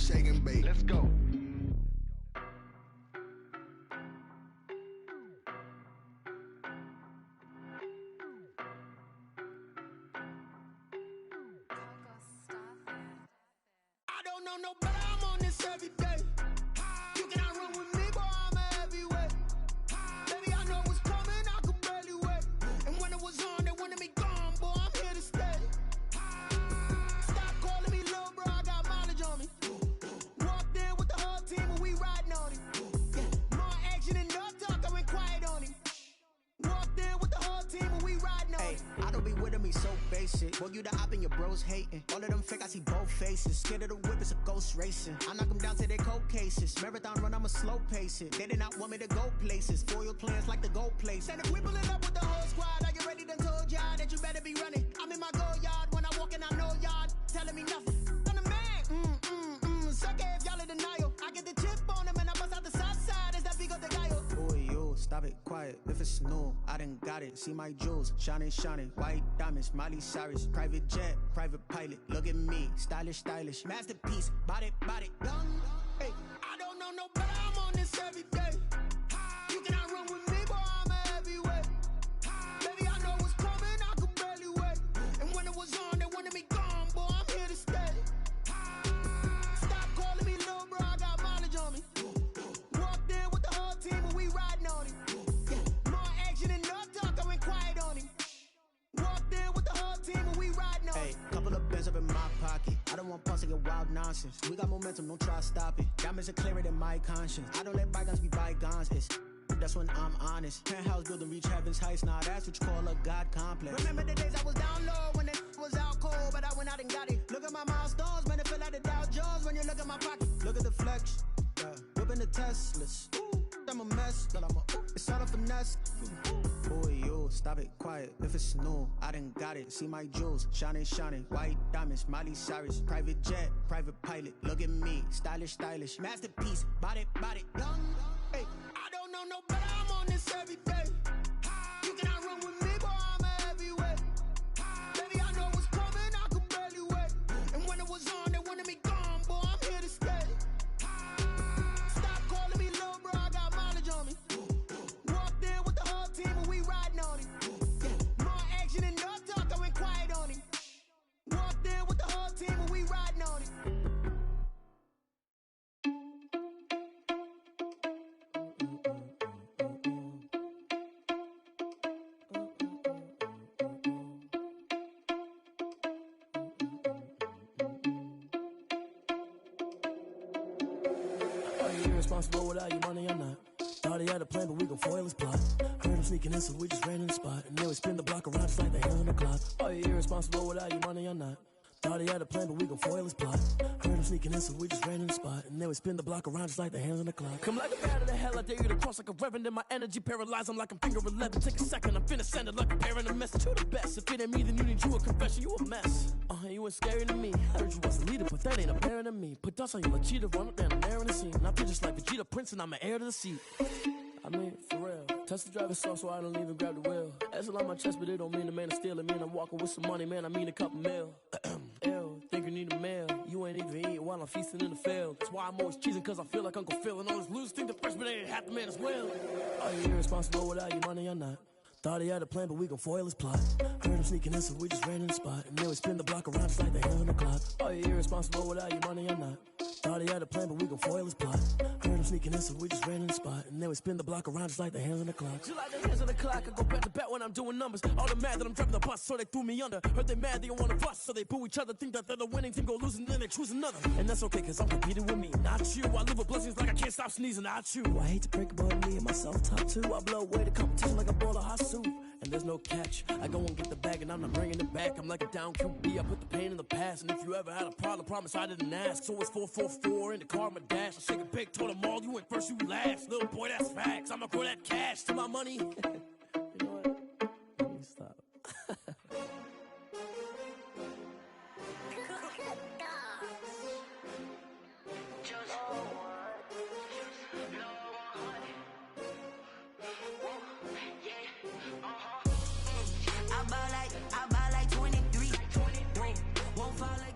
shake and bake. Let's go. I don't know no better, I'm on this every day. You cannot run with me, boy, I'm a heavyweight. Baby, I know what's coming, I could barely wait. And when it was on, they wanted me gone, boy, I'm here to stay. Stop calling me little bro, I got mileage on me. Walked in with the whole team and we riding on him. Yeah, more action and no talk, I went quiet on him. Walked in with the whole team and we riding on him. I don't be with me so basic. Boy, you the op and your bros hating. All of them fake, I see both faces. Scared of the whip, it's a ghost racing. I knock them down to their cold cases. Marathon run, I'ma slow pace it. They did not want me to go places. Foil plans like the go place. And if we pulling up with the whole squad, are you ready? Done told y'all that you better be running. I'm in my go yard. When I walk in, I know y'all telling me nothing. I'm the man. Suck it if y'all in denial. I get the chip on them and I bust out the south side. Is that Vigo de Gallo? Boy, yo, stop it, quiet. If it's new, I done got it. See my jewels, shining, shining. White diamonds, Miley Cyrus. Private jet, private pilot. Look at me, stylish, stylish. Masterpiece, body, done. Hey, I don't know no better, I'm on this every day. You cannot run with me, boy, I'm a heavyweight. Baby, I know what's coming, I could barely wait. And when it was on, they wanted me gone, boy, I'm here to stay. Stop calling me little bro, I got mileage on me. Walked in with the whole team and we riding on him. Yeah, more action and no talk, I went quiet on him. Walked in with the whole team and we riding on him. Hey, couple of bands up in my pocket. I don't want pumps to get wild nonsense. We got momentum, don't try to stop it. Diamonds are clearer than my conscience. I don't let bygones be bygones. That's when I'm honest. Penthouse building, reach heaven's heights. Now that's what you call a God complex. Remember the days I was down low when it was out cold, but I went out and got it. Look at my milestones, man, it feel like the Dow Jones when you look at my pocket. Look at the flex, whipping the Teslas. I'm a mess, but it's all a finesse. Boy, yo, stop it, quiet. If it's new, I done got it. See my jewels, shining, shining. White diamonds, Miley Cyrus. Private jet, private pilot. Look at me, stylish, stylish. Masterpiece, body, done. Hey, I don't know no better, I'm on this every day. You cannot run with me, boy, I'm a heavyweight. Baby, I know what's coming, I could barely wait. And when it was on, they wanted me gone, boy, I'm here to stay. Stop calling me little bro, I got mileage on me. Walked in with the whole team and we riding on him. Yeah, more action and no talk, I went quiet on him. Walked in with the whole team and we riding on him. Are you irresponsible without your money or not? Thought he had a plan, but we gon' foil his plot. Heard him sneaking in, so we just ran in the spot. And then we spin the block around just like the hands on the clock. Are you irresponsible without your money or not? Thought he had a plan, but we gon' foil his plot. Heard him sneaking in, so we just ran in the spot. And then we spin the block around just like the hands on the clock. Come like a bat of the hell, I dare you to cross like a reverend. And my energy paralyzed, I'm like I'm finger 11. Take a second, I'm finna send it like a parent a message. You the best, if it ain't me, then you need you a confession. You a mess, you ain't scary to me. Heard you was a leader, but that ain't apparent to me. Put dust on you like cheetah, run up down the air in the scene. And I feel just like Vegeta Prince, and I'm an heir to the seat. I mean, for real. Touch the driver's soft so I don't even grab the wheel. That's on my chest, but it don't mean the man is stealing. Man, I'm walking with some money, man, I mean a couple mil. Ew, think you need a meal. You ain't even eating while I'm feasting in the field. That's why I'm always cheesing, cause I feel like Uncle Phil. And all those losers think the freshman ain't half the man as well. Are you irresponsible without your money or not? Thought he had a plan, but we gon' foil his plot. Heard him sneaking in, so we just ran in the spot. And then we spin the block around just like the hands on the clock. Are you irresponsible without your money or not? Thought he had a plan, but we gon' foil his plot. Heard him sneaking in, so we just ran in the spot. And then we spin the block around just like the hands on the clock. Just like the hands on the clock, I go back to back when I'm doing numbers. All the mad that I'm driving the bus, so they threw me under. Heard they mad, they don't wanna bust, so they boo each other. Think that they're the winning team, go losing, then they choose another. And that's okay, cause I'm competing with me, not you. I live with blessings like I can't stop sneezing, not you. I hate to break about me and myself top two. I blow away the competition like a bowl of hot soup. And there's no catch. I go and get the bag and I'm not bringing it back. I'm like a down QB, I put the pain in the past. And if you ever had a problem, promise I didn't ask. So it's 444 in the car, my dash. I shake a big, told them all, you went first, you last. Little boy, that's facts. I'ma grow that cash to my money. You know what? Let me stop. I buy like 23. Won't fall again.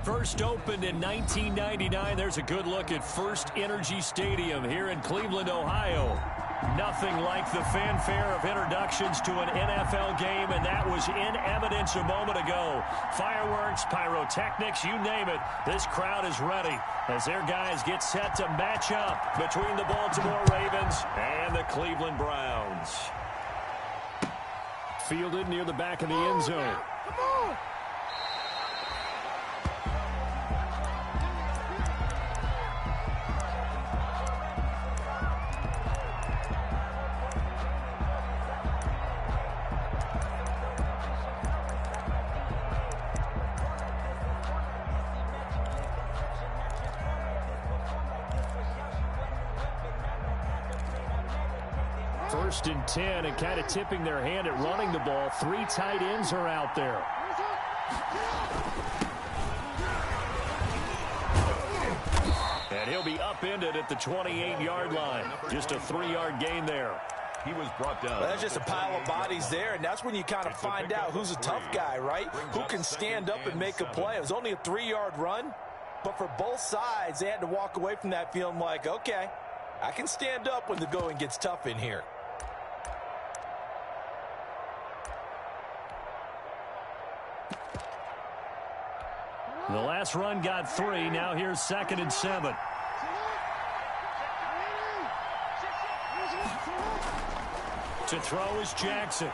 First opened in 1999. There's a good look at First Energy Stadium here in Cleveland, Ohio. Nothing like the fanfare of introductions to an NFL game, and that was in evidence a moment ago. Fireworks, pyrotechnics, you name it. This crowd is ready as their guys get set to match up between the Baltimore Ravens and the Cleveland Browns. Fielded near the back of the end zone. Come on! First and 10, and kind of tipping their hand at running the ball. 3 tight ends are out there. And he'll be upended at the 28-yard line. Just a 3-yard gain there. He was brought down. Well, that's just a pile of bodies there, and that's when you kind of find out who's a tough guy, right? Who can stand up and make a play. It was only a 3-yard run, but for both sides, they had to walk away from that feeling like, okay, I can stand up when the going gets tough in here. The last run got 3. Now here's 2nd and 7. To throw is Jackson.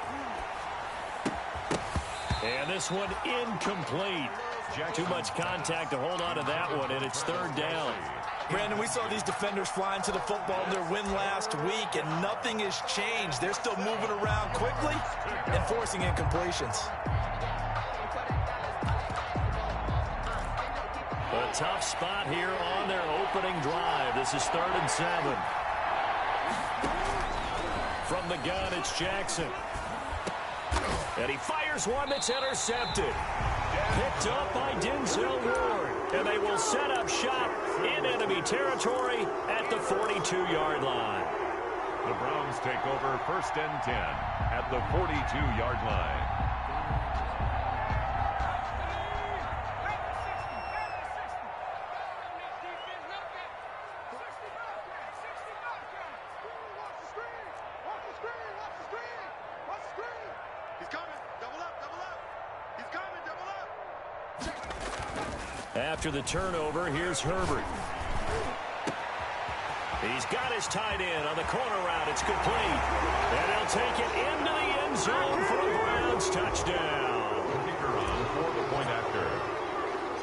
And this one incomplete. Too much contact to hold on to that one, and it's 3rd down. Brandon, we saw these defenders flying to the football in their win last week, and nothing has changed. They're still moving around quickly and forcing incompletions. A tough spot here on their opening drive. This is 3rd and 7. From the gun, it's Jackson. And he fires one that's intercepted. Picked up by Denzel Ward. And they will set up shop in enemy territory at the 42-yard line. The Browns take over 1st and 10 at the 42-yard line. After the turnover, here's Herbert. He's got his tight end on the corner route. It's complete. And he'll take it into the end zone for a Browns touchdown. Kicker on for the point after.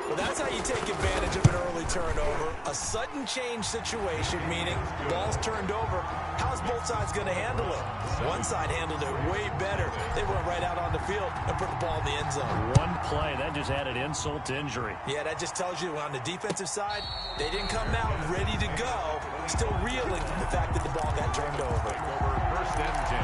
Well, that's how you take advantage of an early turnover. A sudden change situation, meaning ball's turned over. How's both sides going to handle it? One side handled it way better. They went right out on the field and put the ball in the end zone. One play, that just added insult to injury. Yeah, that just tells you on the defensive side, they didn't come out ready to go, still reeling from the fact that the ball got turned over. Take over 1st and 10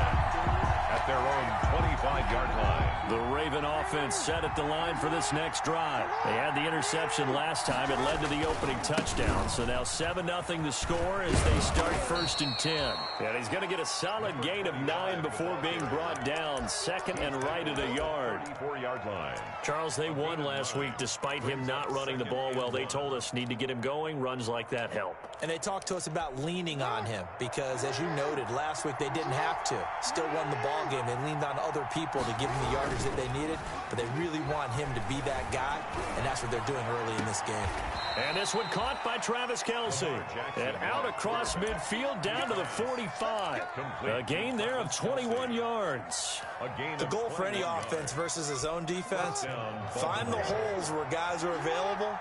at their own 25-yard line. The Raven offense set at the line for this next drive. They had the interception last time. It led to the opening touchdown. So now 7-0 the score as they start 1st and 10. And he's going to get a solid gain of 9 before being brought down. 2nd and right at a yard. 24-yard line. Charles, they won last week despite him not running the ball well. They told us need to get him going. Runs like that help. And they talked to us about leaning on him because, as you noted, last week they didn't have to. Still won the ball game. They leaned on other people to give him the yardage that they needed, but they really want him to be that guy, and that's what they're doing early in this game. And this one caught by Travis Kelce. And out across midfield down to the 45. A gain there of 21 yards. The goal for any offense versus his own defense, find the holes where guys are available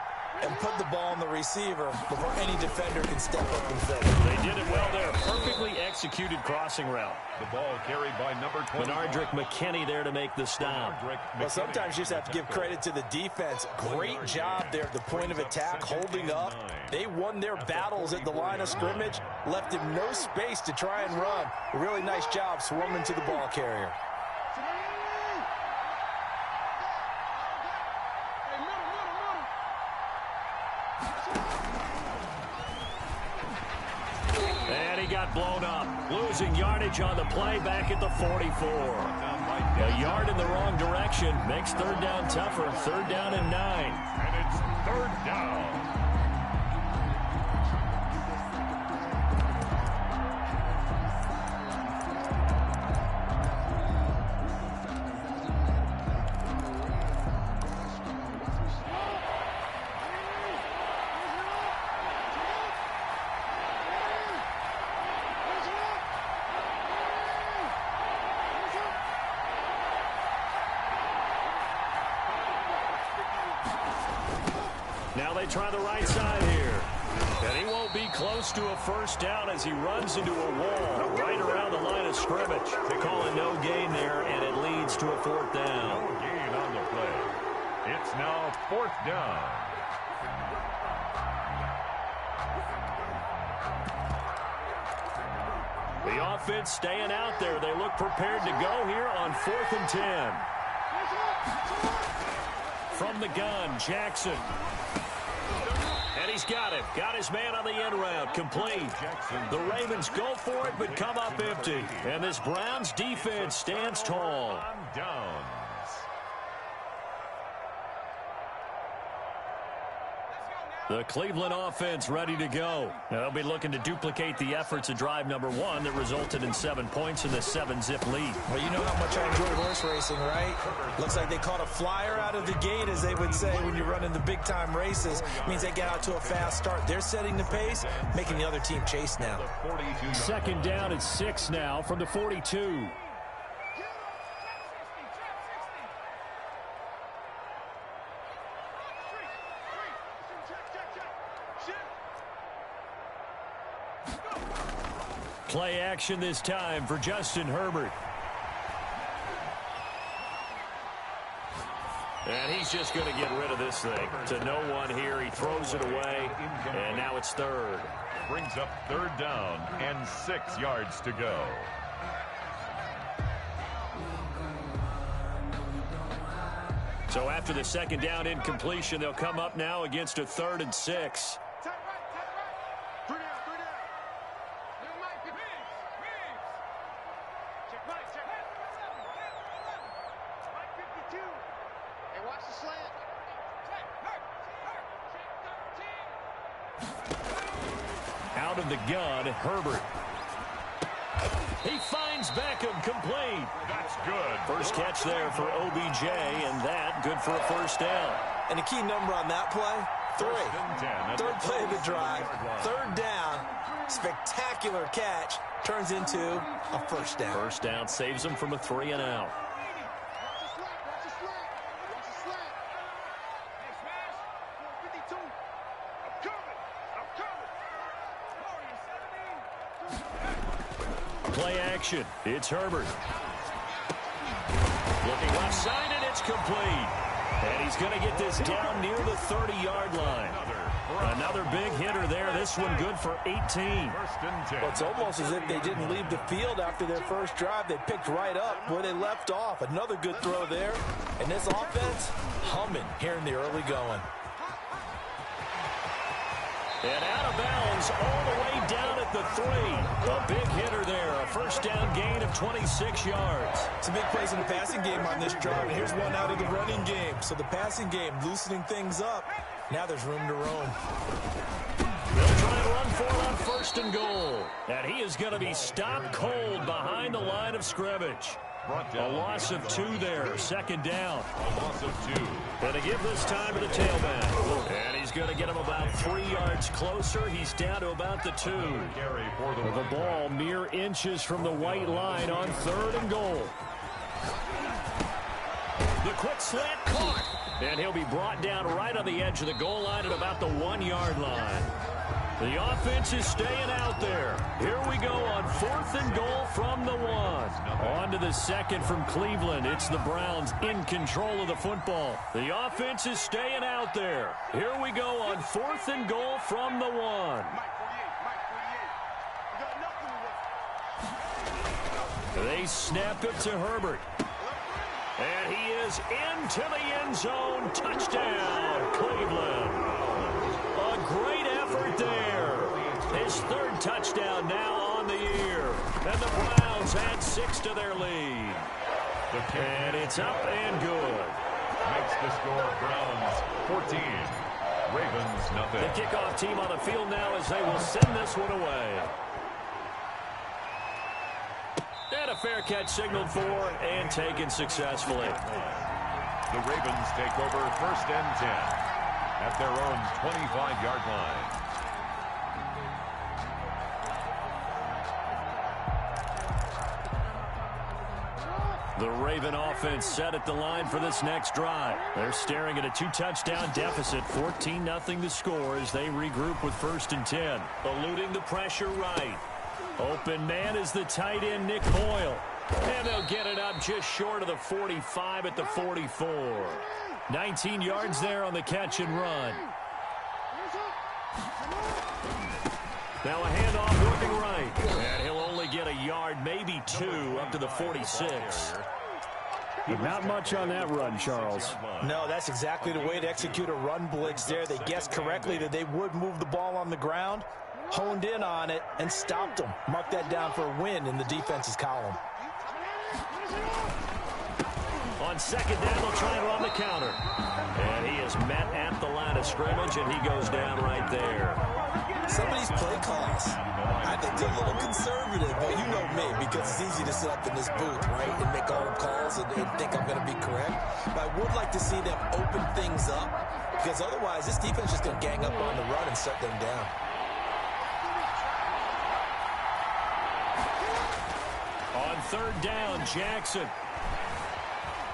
and put the ball on the receiver before any defender can step up and fill it. They did it well there. Perfectly executed crossing route. The ball carried by number 20. Benardrick McKinney there to make the stop. Well, sometimes you just have to give credit to the defense. Great job there at the point of attack, holding up. They won their battles at the line of scrimmage, left him no space to try and run. A really nice job swarming to the ball carrier. And he got blown up. Losing yardage on the play back at the 44. Down by A yard in the wrong direction makes third down tougher. 3rd down and 9. And it's 3rd down. Now they try the right side here. And he won't be close to a first down as he runs into a wall right around the line of scrimmage. They call it no gain there, and it leads to a 4th down. No gain on the play. It's now 4th down. The offense staying out there. They look prepared to go here on 4th and 10. From the gun, Jackson. And he's got it. Got his man on the end route. Complete. The Ravens go for it, but come up empty. And this Browns defense stands tall. Downs. The Cleveland offense ready to go. Now they'll be looking to duplicate the efforts of drive number 1 that resulted in 7 points in the 7-zip lead. Well, you know how much I enjoy horse racing, right? Looks like they caught a flyer out of the gate, as they would say when you're running the big-time races. Means they get out to a fast start. They're setting the pace, making the other team chase now. 2nd down and 6 now from the 42. Play action this time for Justin Herbert. And he's just going to get rid of this thing. To no one here. He throws it away, and now it's 3rd. Brings up 3rd down and 6 yards to go. So after the 2nd down incompletion, they'll come up now against a 3rd and 6. Out of the gun, Herbert. He finds Beckham, complete. That's good. First catch there for OBJ, and that good for a 1st down. And the key number on that play, 3. 3rd play of the drive, 3rd down, spectacular catch, turns into a 1st down. 1st down saves them from a 3 and out. Play action. It's Herbert. Looking left side, and it's complete. And he's going to get this down near the 30-yard line. Another big hitter there. This one good for 18. Well, it's almost as if they didn't leave the field after their first drive. They picked right up where they left off. Another good throw there. And this offense humming here in the early going. And out of bounds all the way down at the 3. A big hitter there. A 1st down gain of 26 yards. Some big plays in the passing game on this drive. And here's one out of the running game. So the passing game loosening things up. Now there's room to roam. They'll try and run for it on 1st and goal. And he is going to be stopped cold behind the line of scrimmage. A loss of 2 there. 2nd down. A loss of 2. And to give this time to the tailback. And he's going to get him about 3 yards closer. He's down to about the 2. The ball mere inches from the white line on 3rd and goal. The quick slant caught. And he'll be brought down right on the edge of the goal line at about the 1-yard line. The offense is staying out there. Here we go on 4th and goal from the 1. On to the 2nd from Cleveland. It's the Browns in control of the football. The offense is staying out there. Here we go on 4th and goal from the 1. They snap it to Herbert. And he is into the end zone. Touchdown, Cleveland. A great effort there. His 3rd touchdown now on the year. And the Browns add 6 to their lead. And it's up and good. Makes the score Browns 14. Ravens nothing. The kickoff team on the field now as they will send this one away. And a fair catch signaled for and taken successfully. The Ravens take over 1st and 10 at their own 25-yard line. The Raven offense set at the line for this next drive. They're staring at a 2-touchdown deficit, 14-0 to score as they regroup with 1st and 10. Eluding the pressure right. Open man is the tight end, Nick Boyle. And they'll get it up just short of the 45 at the 44. 19 yards there on the catch and run. Now a handoff working right. And he'll only get a yard, maybe 2, up to the 46. But not much on that run, Charles. No, that's exactly the way to execute a run blitz there. They guessed correctly that they would move the ball on the ground, honed in on it, and stopped them. Mark that down for a win in the defense's column. On 2nd down, they'll try and run the counter. And he is met at the line of scrimmage, and he goes down right there. Some of these play calls, I think they're a little conservative, but you know me, because it's easy to sit up in this booth, right, and make all the calls and think I'm going to be correct. But I would like to see them open things up, because otherwise this defense is just going to gang up on the run and shut them down. On 3rd down, Jackson.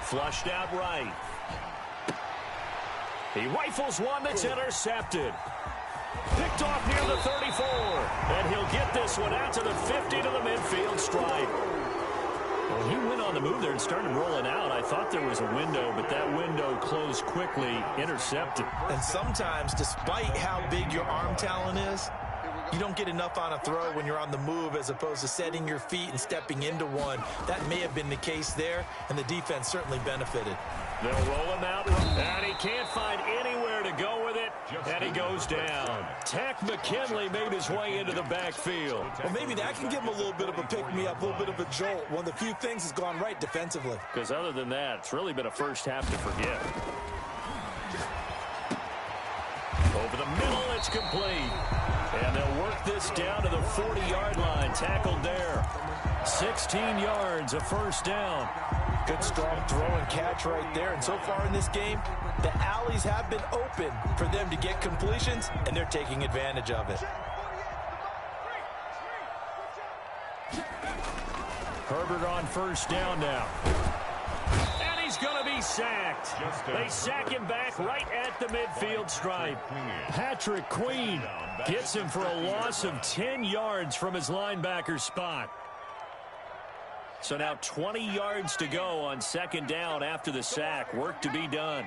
Flushed out right. He rifles one that's intercepted. Picked off near the 34. And he'll get this one out to the 50 to the midfield stripe. Well, he went on the move there and started rolling out. I thought there was a window, but that window closed quickly, intercepted. And sometimes, despite how big your arm talent is, you don't get enough on a throw when you're on the move as opposed to setting your feet and stepping into one. That may have been the case there, and the defense certainly benefited. They'll roll him out, and he can't find anywhere to go with it, and he goes down. Takk McKinley made his way into the backfield. Well, maybe that can give him a little bit of a pick-me-up, a little bit of a jolt. One of the few things has gone right defensively. Because other than that, it's really been a first half to forget. Over the middle, it's complete. And they'll work this down to the 40-yard line. Tackled there. 16 yards, a 1st down. Good strong throw and catch right there. And so far in this game, the alleys have been open for them to get completions, and they're taking advantage of it. Herbert on 1st down now. And he's going to be sacked. They sack him back right at the midfield stripe. Patrick Queen gets him for a loss of 10 yards from his linebacker spot. So now 20 yards to go on 2nd down after the sack. Work to be done.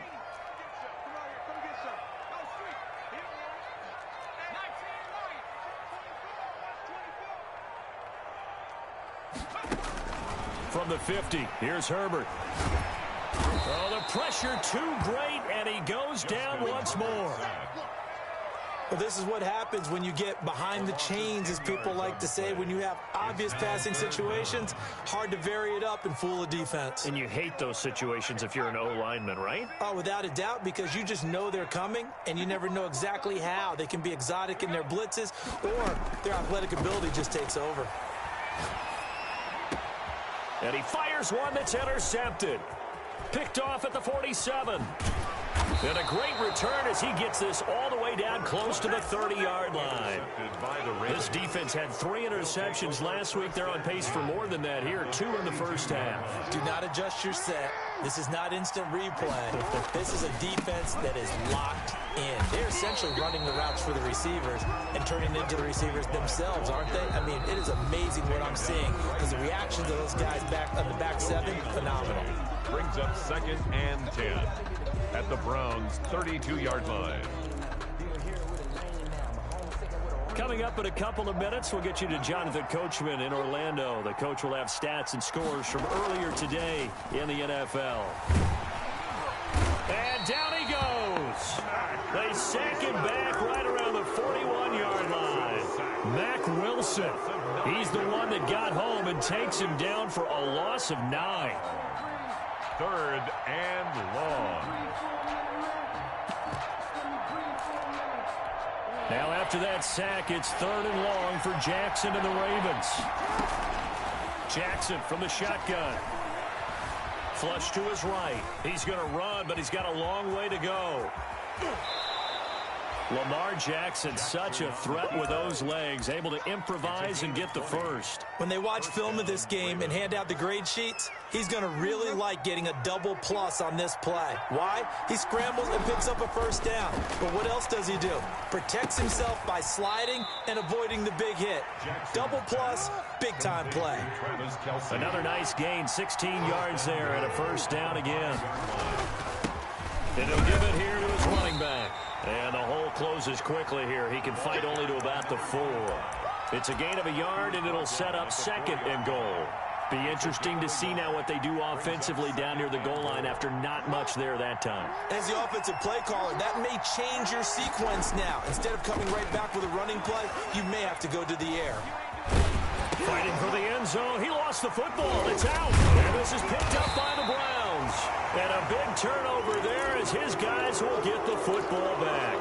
From the 50, here's Herbert. Oh, the pressure too great, and he goes down once more. Well, this is what happens when you get behind the chains, as people like to say. When you have obvious passing situations, hard to vary it up and fool a defense. And you hate those situations if you're an O-lineman, right? Oh, without a doubt, because you just know they're coming, and you never know exactly how. They can be exotic in their blitzes, or their athletic ability just takes over. And he fires one that's intercepted. Picked off at the 47. And a great return as he gets this all the way down close to the 30-yard line. This defense had 3 interceptions last week. They're on pace for more than that here, 2 in the first half. Do not adjust your set. This is not instant replay. This is a defense that is locked in. They're essentially running the routes for the receivers and turning into the receivers themselves, aren't they? I mean, it is amazing what I'm seeing, because the reaction to those guys back on the back 7, phenomenal. Brings up 2nd and 10 at the Browns' 32-yard line. Coming up in a couple of minutes, we'll get you to Jonathan Coachman in Orlando. The coach will have stats and scores from earlier today in the NFL. And down he goes. They sack him back right around the 41-yard line. Mack Wilson, he's the one that got home and takes him down for a loss of 9. 3rd and long. Now after that sack, it's 3rd and long for Jackson and the Ravens. Jackson from the shotgun. Flush to his right. He's going to run, but he's got a long way to go. Lamar Jackson, such a threat with those legs, able to improvise and get the first. When they watch film of this game and hand out the grade sheets, he's going to really like getting a double plus on this play. Why? He scrambles and picks up a first down. But what else does he do? Protects himself by sliding and avoiding the big hit. Double plus, big-time play. Another nice gain, 16 yards there and a first down again. And he'll give it here to his running back. And the hole closes quickly here. He can fight only to about the 4. It's a gain of a yard, and it'll set up 2nd and goal. Be interesting to see now what they do offensively down near the goal line after not much there that time. As the offensive play caller, that may change your sequence now. Instead of coming right back with a running play, you may have to go to the air. Fighting for the end zone. He lost the football. It's out. And this is picked up by the Browns. And a big turnover there as his guys will get the football back.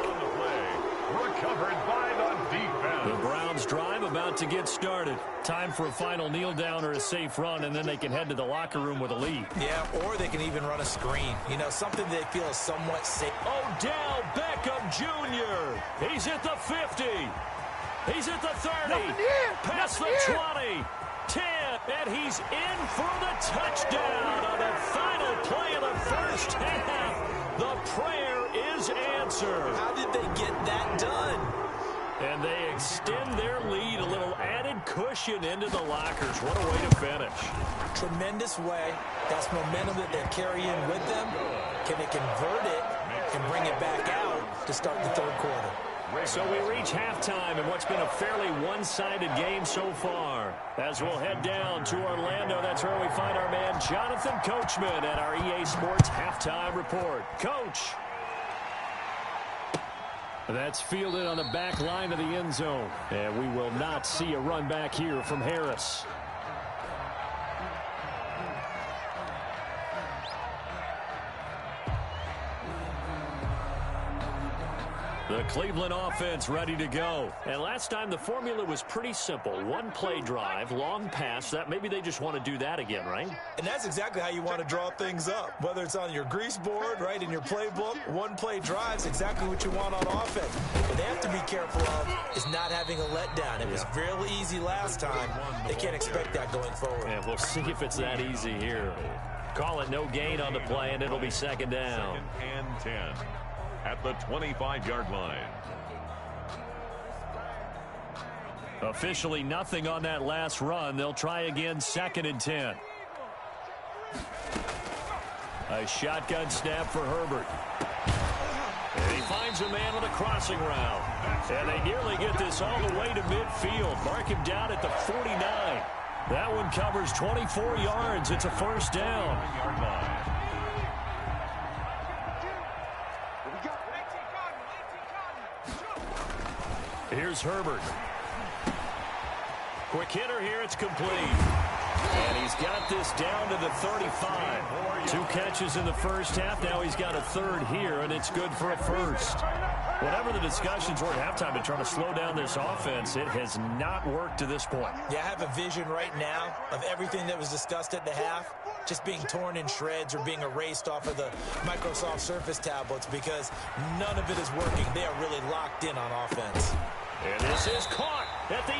Recovered by the defense. The Browns drive about to get started. Time for a final kneel down or a safe run, and then they can head to the locker room with a lead. Yeah, or they can even run a screen. You know, something they feel is somewhat safe. Odell Beckham Jr. He's at the 50. He's at the 30. Past the 20. 10. And he's in for the touchdown on the final play of the first half. The prayer is answered. How did they get that done? And they extend their lead, a little added cushion into the lockers. What a way to finish. Tremendous way. That's momentum that they carry in with them. Can they convert it and bring it back out to start the 3rd quarter? So we reach halftime in what's been a fairly one-sided game so far. As we'll head down to Orlando, that's where we find our man Jonathan Coachman at our EA Sports Halftime Report. Coach. That's fielded on the back line of the end zone. And we will not see a run back here from Harris. The Cleveland offense ready to go. And last time the formula was pretty simple. 1 play drive, long pass. That maybe they just want to do that again, right? And that's exactly how you want to draw things up. Whether it's on your grease board, right, in your playbook, 1 play drive is exactly what you want on offense. What they have to be careful of is not having a letdown. It was really easy last time. They can't expect that going forward. And we'll see if it's that easy here. Call it no gain on the play, and it'll be 2nd down. 2nd and 10. At the 25-yard line. Officially nothing on that last run. They'll try again, 2nd and 10. A shotgun snap for Herbert. And he finds a man on a crossing route. And they nearly get this all the way to midfield. Mark him down at the 49. That one covers 24 yards. It's a first down. Here's Herbert. Quick hitter here. It's complete. And he's got this down to the 35. 2 catches in the first half. Now he's got a 3rd here, and it's good for a first. Whatever the discussions were at halftime to try to slow down this offense, it has not worked to this point. Yeah, I have a vision right now of everything that was discussed at the half just being torn in shreds or being erased off of the Microsoft Surface tablets because none of it is working. They are really locked in on offense. And this is caught at the 8.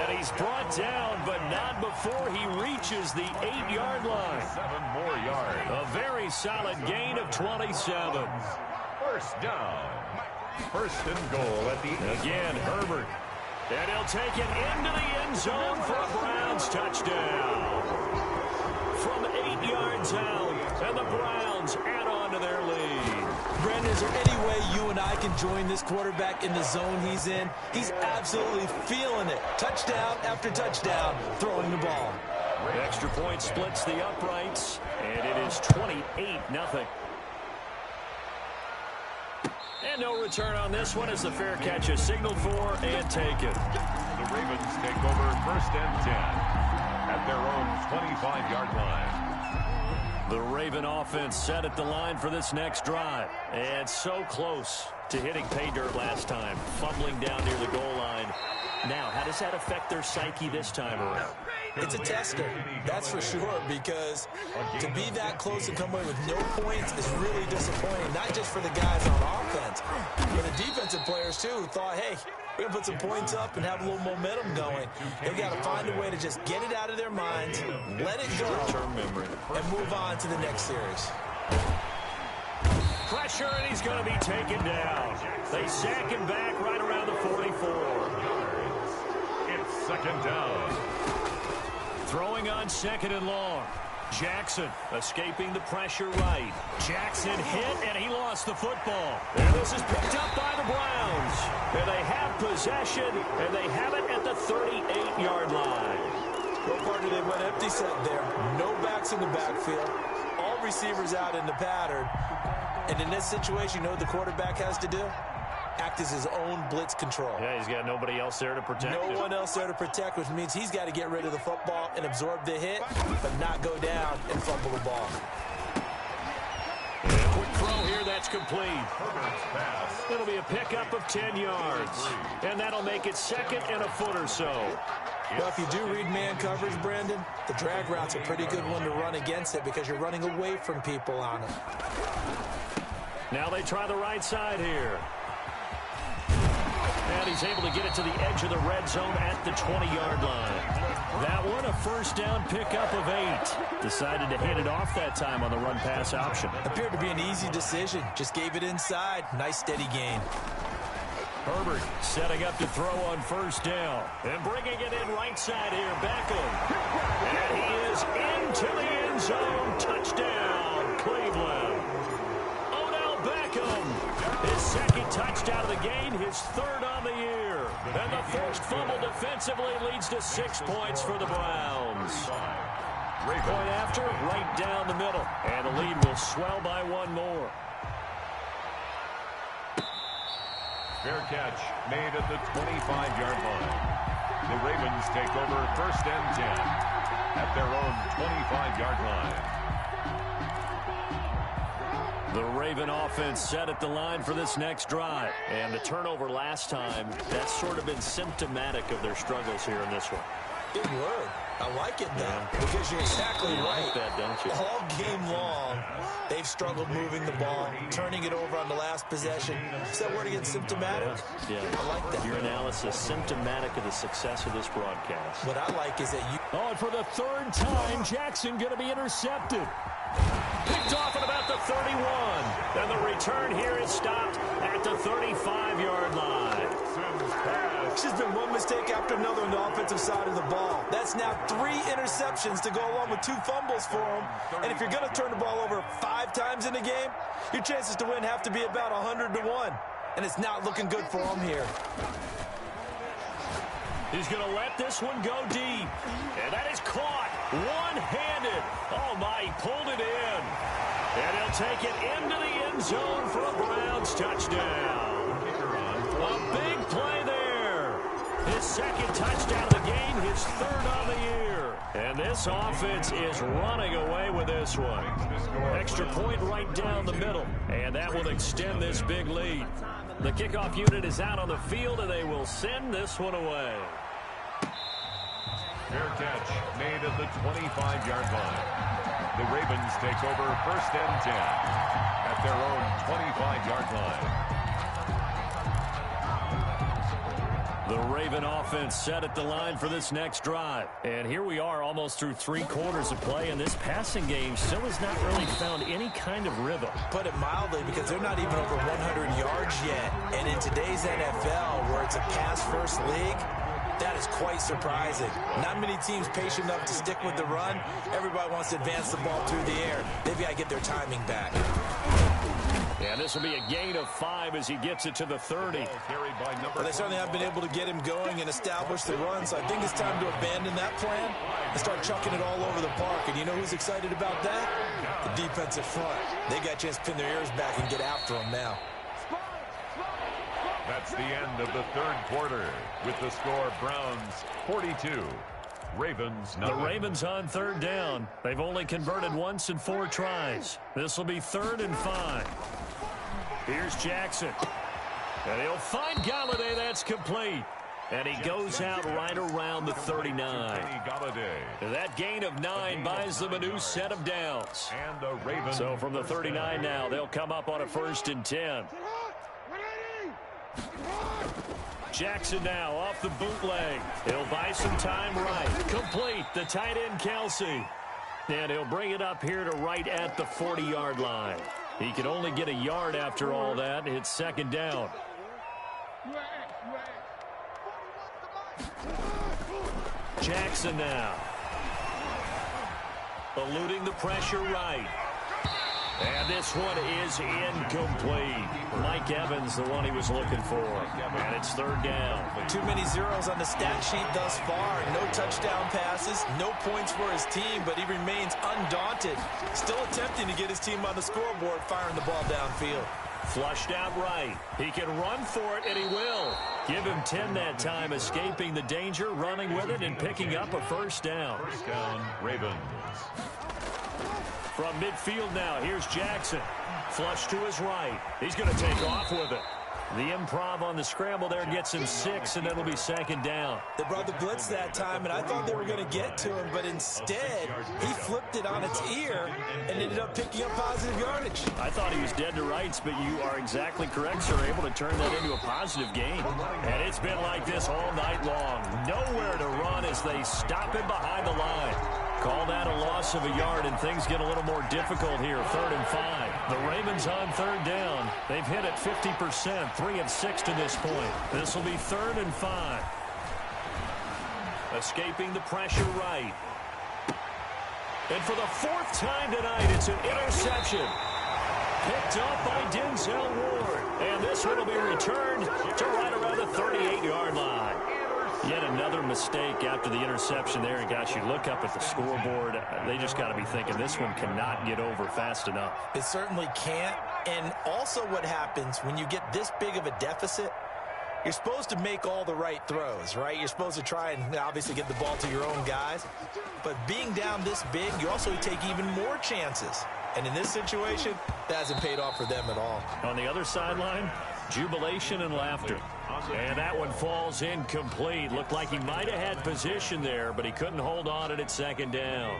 And he's brought down, but not before he reaches the 8-yard line. 7 more yards. A very solid gain of 27. First down. 1st and goal at the 8. Again, Herbert. And he'll take it into the end zone for a Browns touchdown. From 8 yards out, and the Browns add on to their lead. Brandon, is there any way you and I can join this quarterback in the zone he's in? He's absolutely feeling it. Touchdown after touchdown, throwing the ball. Extra point splits the uprights, and it is 28-0. And no return on this one as the fair catch is signaled for and taken. The Ravens take over 1st and 10 at their own 25-yard line. The Raven offense set at the line for this next drive. And so close to hitting pay dirt last time, fumbling down near the goal line. Now, how does that affect their psyche this time around? It's a tester, that's for sure, because to be that close and come away with no points is really disappointing, not just for the guys on offense, but the defensive players, too, who thought, hey, we're going to put some points up and have a little momentum going. They've got to find a way to just get it out of their minds, let it go, and move on to the next series. Pressure, and he's going to be taken down. They sack him back right around the 44. It's second down. Throwing on second and long. Jackson escaping the pressure right. Jackson hit, and he lost the football. And this is picked up by the Browns. And they have possession, and they have it at the 38-yard line. Well, partner, they went empty set there. No backs in the backfield. All receivers out in the pattern. And in this situation, you know what the quarterback has to do? Act as his own blitz control. Yeah, he's got nobody else there to protect him. No one else there to protect, which means he's got to get rid of the football and absorb the hit, but not go down and fumble the ball. And a quick throw here, that's complete. It'll be a pickup of 10 yards. And that'll make it second and a foot or so. Well, if you do read man coverage, Brandon, the drag route's a pretty good one to run against it because you're running away from people on it. Now they try the right side here. And he's able to get it to the edge of the red zone at the 20-yard line. That one, a first down pickup of 8. Decided to hit it off that time on the run-pass option. Appeared to be an easy decision. Just gave it inside. Nice, steady gain. Herbert setting up to throw on first down. And bringing it in right side here, Beckham. And he is into the end zone. Touchdown, Cleveland. Odell Beckham. His second touchdown of the game, his third on the year. And the first fumble defensively leads to 6 points for the Browns. Point after, right down the middle. And the lead will swell by one more. Fair catch made at the 25-yard line. The Ravens take over first and 10 at their own 25-yard line. The Raven offense set at the line for this next drive. And the turnover last time, that's sort of been symptomatic of their struggles here in this one. Good word. I like it now because you're exactly right. Like that, don't you? All game long, they've struggled moving the ball, turning it over on the last possession. Is that word again, symptomatic? Yeah. I like that. Your analysis, symptomatic of the success of this broadcast. What I like is that you... Oh, and for the third time, Jackson going to be intercepted. Picked off at about the 31. And the return here is stopped at the 35-yard line. It's just been one mistake after another on the offensive side of the ball. That's now 3 interceptions to go along with 2 fumbles for him. And if you're going to turn the ball over 5 times in a game, your chances to win have to be about 100-1. And it's not looking good for him here. He's going to let this one go deep. And that is caught one-handed. Oh, my, he pulled it in. And he'll take it into the end zone for a Browns touchdown. A big play there. His second touchdown of the game, his third on the year. And this offense is running away with this one. Extra point right down the middle. And that will extend this big lead. The kickoff unit is out on the field, and they will send this one away. Fair catch made at the 25-yard line. The Ravens take over first and 10 at their own 25-yard line. The Raven offense set at the line for this next drive. And here we are almost through 3 quarters of play, and this passing game still has not really found any kind of rhythm. Put it mildly, because they're not even over 100 yards yet. And in today's NFL, where it's a pass-first league, that is quite surprising. Not many teams patient enough to stick with the run. Everybody wants to advance the ball through the air. They've got to get their timing back. And this will be a gain of 5 as he gets it to the 30. Well, they certainly have been able to get him going and establish the run, so I think it's time to abandon that plan and start chucking it all over the park. And you know who's excited about that? The defensive front. They got a chance to pin their ears back and get after him now. That's the end of the third quarter with the score Browns 42, Ravens, The Ravens on third down. They've only converted once in 4 tries. This will be 3rd and 5. Here's Jackson. And he'll find Galladay. That's complete. And he goes out right around the 39. That gain of 9 buys them a new set of downs. And the Ravens. So from the 39 now, they'll come up on a 1st and 10. Jackson now off the bootleg. He'll buy some time right. Complete. The tight end, Kelsey. And he'll bring it up here to right at the 40-yard line. He can only get a yard after all that. It's 2nd down. Jackson now. Eluding the pressure right. And this one is incomplete. Mike Evans, the one he was looking for. And it's 3rd down. Too many zeros on the stat sheet thus far. No touchdown passes, no points for his team, but he remains undaunted. Still attempting to get his team on the scoreboard, firing the ball downfield. Flushed out right. He can run for it, and he will. Give him 10 that time, escaping the danger, running with it, and picking up a 1st down. 1st down, Ravens. From midfield now, here's Jackson. Flush to his right. He's going to take off with it. The improv on the scramble there gets him 6, and it'll be 2nd down. They brought the blitz that time, and I thought they were going to get to him, but instead, he flipped it on its ear and ended up picking up positive yardage. I thought he was dead to rights, but you are exactly correct, sir. Able to turn that into a positive gain. And it's been like this all night long. Nowhere to run as they stop him behind the line. Call that a loss of a yard, and things get a little more difficult here. 3rd and 5. The Ravens on 3rd down. They've hit it 50%, 3 of 6 to this point. This will be 3rd and 5. Escaping the pressure right. And for the 4th time tonight, it's an interception. Picked up by Denzel Ward. And this one will be returned to right around the 38-yard line. Yet another mistake after the interception there. And gosh, you look up at the scoreboard, they just got to be thinking this one cannot get over fast enough. It certainly can't. And also what happens when you get this big of a deficit, you're supposed to make all the right throws, right? You're supposed to try and obviously get the ball to your own guys. But being down this big, you also take even more chances. And in this situation, that hasn't paid off for them at all. On the other sideline, jubilation and laughter. And that one falls incomplete. Looked like he might have had position there, but he couldn't hold on it at 2nd down.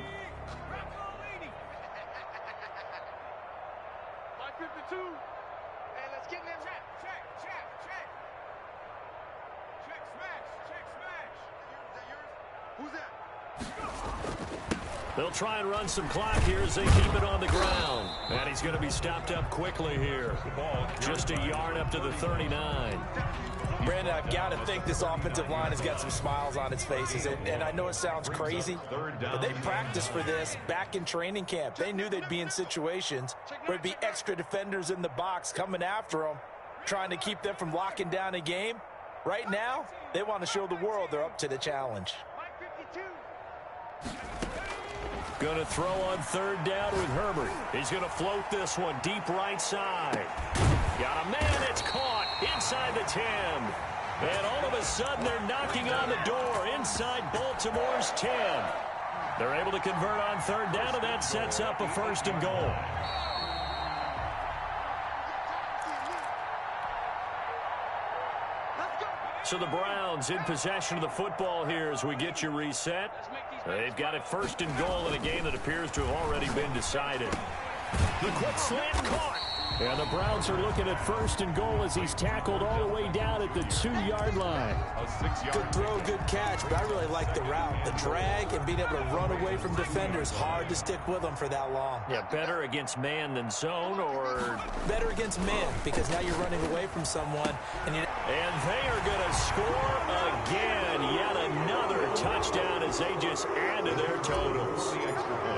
They'll try and run some clock here as they keep it on the ground. And he's going to be stopped up quickly here. Just a yard up to the 39. Brandon, I've got to think this offensive line has got some smiles on its faces. And I know it sounds crazy, but they practiced for this back in training camp. They knew they'd be in situations where it'd be extra defenders in the box coming after them, trying to keep them from locking down a game. Right now, they want to show the world they're up to the challenge. Going to throw on 3rd down with Herbert. He's going to float this one deep right side. Got a man. It's caught inside the 10. And all of a sudden, they're knocking on the door inside Baltimore's 10. They're able to convert on 3rd down, and that sets up a 1st and goal. So the Browns in possession of the football here as we get you reset. They've got it 1st and goal in a game that appears to have already been decided. The quick slant caught. And the Browns are looking at 1st and goal as he's tackled all the way down at the 2-yard line. Good throw, good catch, but I really like the route. The drag and being able to run away from defenders, hard to stick with them for that long. Yeah, better against man than zone, or better against man, because now you're running away from someone. And they are going to score again. Yet another touchdown as they just add to their totals.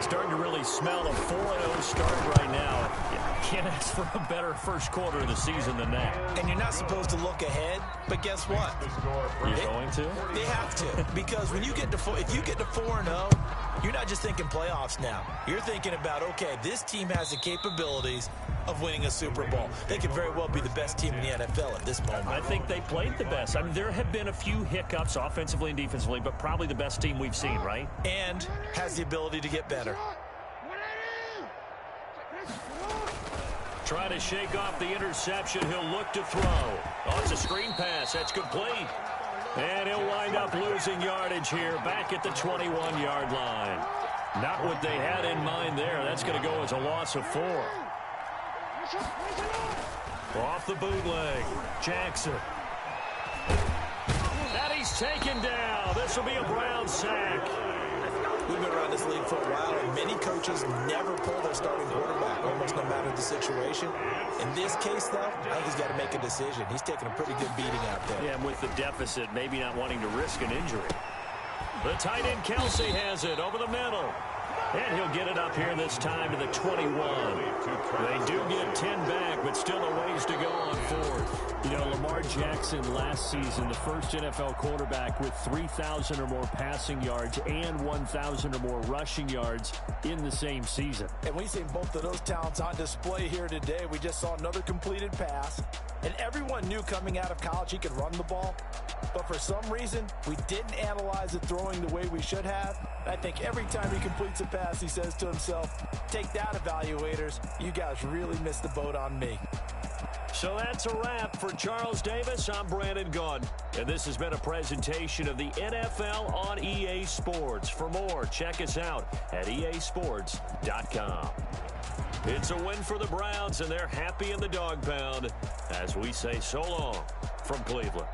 Starting to really smell a 4-0 start right now. Can't ask for a better first quarter of the season than that. And you're not supposed to look ahead, but guess what? You're going to? They have to, because when you get to if you get to 4-0, you're not just thinking playoffs now. You're thinking about, okay, this team has the capabilities of winning a Super Bowl. They could very well be the best team in the NFL at this moment. I think they played the best. I mean, there have been a few hiccups offensively and defensively, but probably the best team we've seen, right? And has the ability to get better. Trying to shake off the interception. He'll look to throw. Oh, it's a screen pass. That's complete. And he'll wind up losing yardage here back at the 21-yard line. Not what they had in mind there. That's going to go as a loss of 4. Off the bootleg. Jackson. And he's taken down. This will be a Brown sack. We've been around this league for a while, and many coaches never pull their starting quarterback, almost no matter the situation. In this case, though, I think he's got to make a decision. He's taking a pretty good beating out there. Yeah, and with the deficit, maybe not wanting to risk an injury. The tight end Kelsey has it over the middle. And he'll get it up here this time to the 21. They do get 10 back, but still a ways to go on 4th. You know, Lamar Jackson last season, the first NFL quarterback with 3,000 or more passing yards and 1,000 or more rushing yards in the same season. And we've seen both of those talents on display here today. We just saw another completed pass. And everyone knew coming out of college he could run the ball. But for some reason, we didn't analyze it throwing the way we should have. I think every time he completes a pass, he says to himself, take that, evaluators. You guys really missed the boat on me. So that's a wrap for Charles Davis. I'm Brandon Gaudin, and this has been a presentation of the NFL on EA Sports. For more, check us out at easports.com. It's a win for the Browns, and they're happy in the dog pound as we say so long from Cleveland.